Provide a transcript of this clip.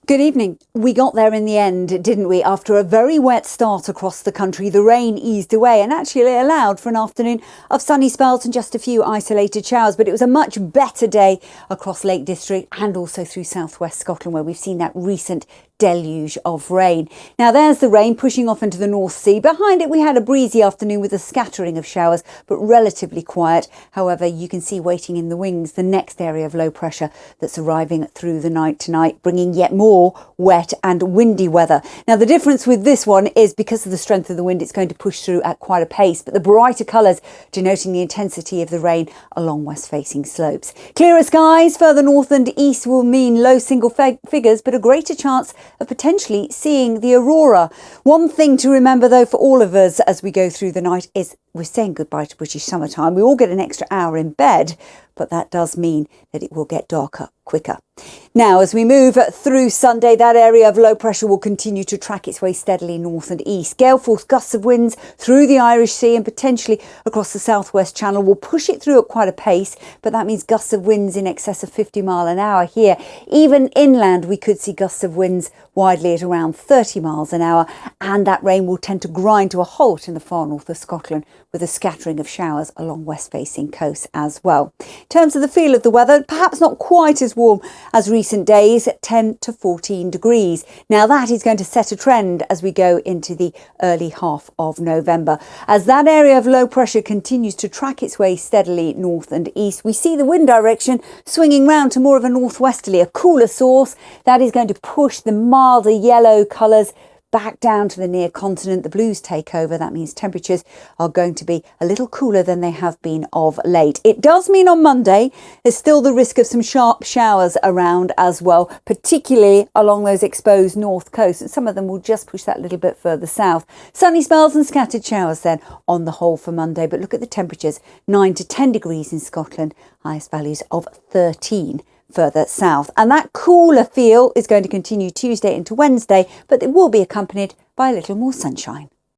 Good evening. We got there in the end, didn't we? After a very wet start across the country, the rain eased away and actually allowed for an afternoon of sunny spells and just a few isolated showers. But it was a much better day across Lake District and also through southwest Scotland, where we've seen that recent deluge of rain. Now there's the rain pushing off into the North Sea. Behind it we had a breezy afternoon with a scattering of showers, but relatively quiet. However, you can see waiting in the wings the next area of low pressure that's arriving through the night tonight, bringing yet more wet and windy weather. Now the difference with this one is because of the strength of the wind, it's going to push through at quite a pace, but the brighter colours denoting the intensity of the rain along west facing slopes. Clearer skies further north and east will mean low single figures, but a greater chance of potentially seeing the aurora. One thing to remember though for all of us as we go through the night is we're saying goodbye to British summertime. We all get an extra hour in bed, but that does mean that it will get darker quicker. Now, as we move through Sunday, that area of low pressure will continue to track its way steadily north and east. Gale force gusts of winds through the Irish Sea and potentially across the southwest channel will push it through at quite a pace, but that means gusts of winds in excess of 50 miles an hour here. Even inland, we could see gusts of winds widely at around 30 miles an hour, and that rain will tend to grind to a halt in the far north of Scotland, with a scattering of showers along west-facing coasts as well. In terms of the feel of the weather, perhaps not quite as warm as recent days, at 10 to 14 degrees. Now that is going to set a trend as we go into the early half of November. As that area of low pressure continues to track its way steadily north and east, we see the wind direction swinging round to more of a northwesterly, a cooler source that is going to push the milder yellow colours back down to the near continent. The blues take over. That means temperatures are going to be a little cooler than they have been of late. It does mean on Monday there's still the risk of some sharp showers around as well, particularly along those exposed north coasts, and some of them will just push that little bit further south. Sunny spells and scattered showers then on the whole for Monday, but look at the temperatures, 9 to 10 degrees in Scotland, highest values of 13 further south. And that cooler feel is going to continue Tuesday into Wednesday, but it will be accompanied by a little more sunshine.